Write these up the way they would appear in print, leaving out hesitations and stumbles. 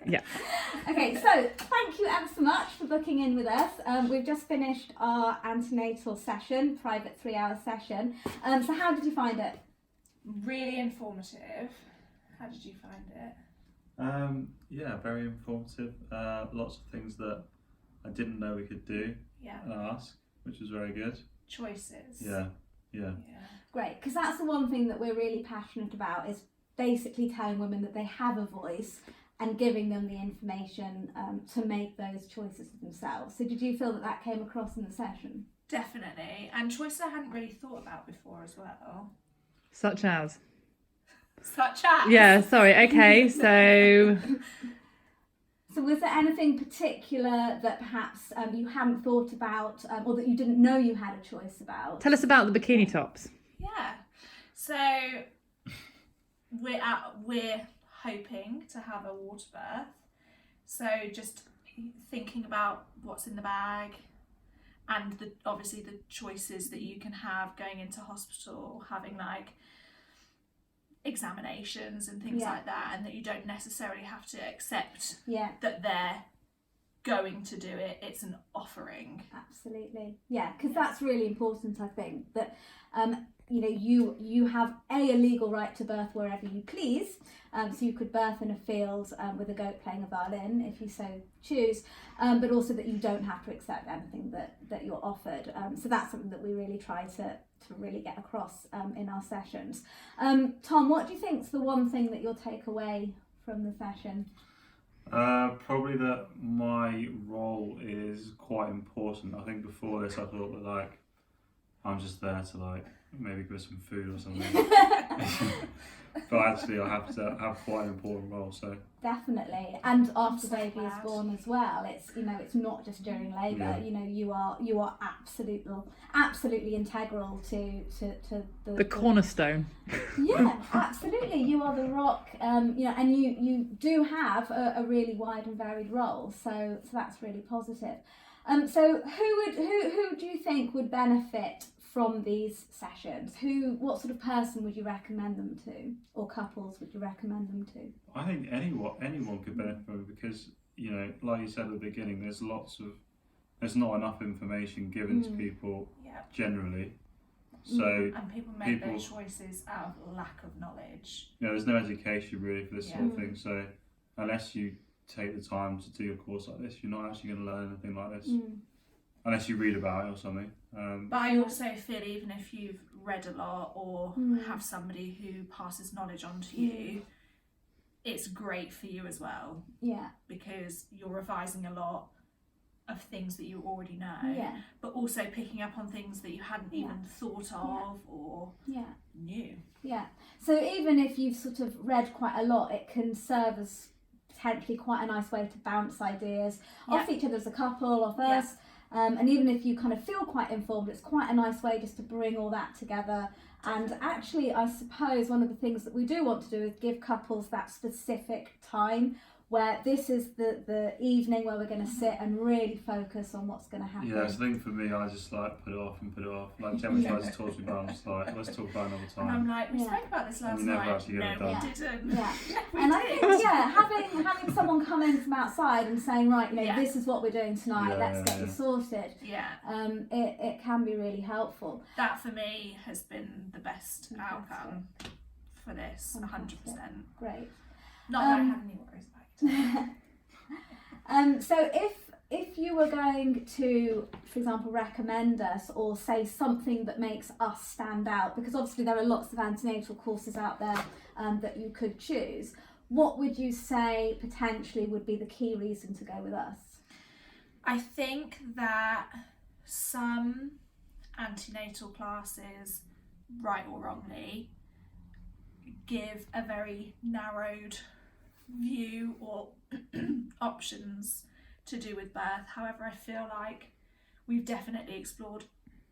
Yeah. Okay, so thank you ever so much for booking in with us. We've just finished our antenatal session, private 3-hour session. So how did you find it? Really informative. How did you find it? Yeah, very informative. Lots of things that I didn't know we could do and ask, which was very good. Choices. Yeah. Great, because that's the one thing that we're really passionate about, is basically telling women that they have a voice and giving them the information to make those choices for themselves. So did you feel that that came across in the session? Definitely. And choices I hadn't really thought about before as well. Such as? Yeah, sorry. Okay, so... So was there anything particular that perhaps you hadn't thought about or that you didn't know you had a choice about? Tell us about the bikini tops. Yeah. So we're hoping to have a water birth. So just thinking about what's in the bag and obviously the choices that you can have going into hospital, having like examinations and things like that, and that you don't necessarily have to accept that they're going to do it. It's an offering. Absolutely. Yeah, because that's really important, I think, that you know, you have a legal right to birth wherever you please. So you could birth in a field with a goat playing a violin if you so choose, but also that you don't have to accept anything that you're offered. So that's something that we really try to really get across in our sessions. Tom, what do you think is the one thing that you'll take away from the session? Probably that my role is quite important. I think before this I thought that like I'm just there to like maybe give some food or something. But actually I have to have quite an important role, so definitely. And after the baby is born as well, it's, you know, it's not just during labour. You know, you are absolutely integral to the cornerstone. Yeah, absolutely. You are the rock. You know, and you do have a really wide and varied role, so that's really positive. So who do you think would benefit from these sessions? What sort of person would you recommend them to, or couples would you recommend them to? I think anyone could benefit from it, because, you know, like you said at the beginning, there's not enough information given to people generally. So and people make their choices out of lack of knowledge. You know, there's no education really for this sort of thing. So unless you take the time to do a course like this, you're not actually going to learn anything like this. Unless you read about it or something. But I also feel even if you've read a lot or have somebody who passes knowledge on to you, it's great for you as well. Yeah. Because you're revising a lot of things that you already know, but also picking up on things that you hadn't even thought of or knew. Yeah. So even if you've sort of read quite a lot, it can serve as potentially quite a nice way to bounce ideas off each other as a couple, off us. And even if you kind of feel quite informed, it's quite a nice way just to bring all that together. And actually, I suppose one of the things that we do want to do is give couples that specific time where this is the evening where we're going to sit and really focus on what's going to happen. Yeah, so I think for me, I just like put it off. Like Gemma tries to talk to me about it, I'm just like, let's talk about it another time. And I'm like, we spoke about this last night. No, we didn't. Yeah. And I think, having someone come in from outside and saying, right, you know, this is what we're doing tonight, let's get you sorted. Yeah. It can be really helpful. That for me has been the best outcome for this, 100%. Great. Not that I have any worries about it. So if you were going to, for example, recommend us or say something that makes us stand out, because obviously there are lots of antenatal courses out there that you could choose, what would you say potentially would be the key reason to go with us? I think that some antenatal classes, right or wrongly, give a very narrowed view or options to do with birth. However, I feel like we've definitely explored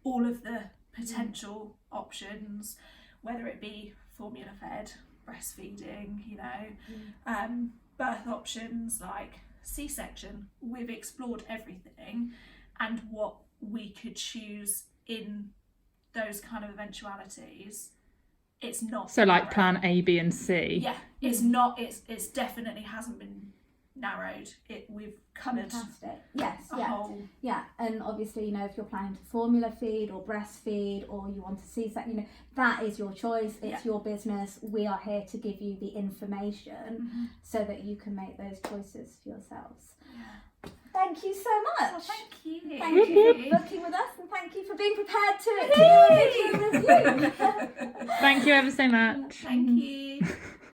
all of the potential options, whether it be formula fed, breastfeeding, you know, birth options like C-section. We've explored everything and what we could choose in those kind of eventualities. It's not so like plan A, B and C. Yeah, it's not, it's definitely hasn't been narrowed. We've covered Fantastic. Yes, a yeah. whole. Yeah, and obviously, you know, if you're planning to formula feed or breastfeed or you want to C-section, you know, that is your choice. It's your business. We are here to give you the information so that you can make those choices for yourselves. Yeah. Thank you so much. Well, thank you. Thank you for booking with us, and thank you for being prepared to do a video review. Thank you ever so much. Thank you.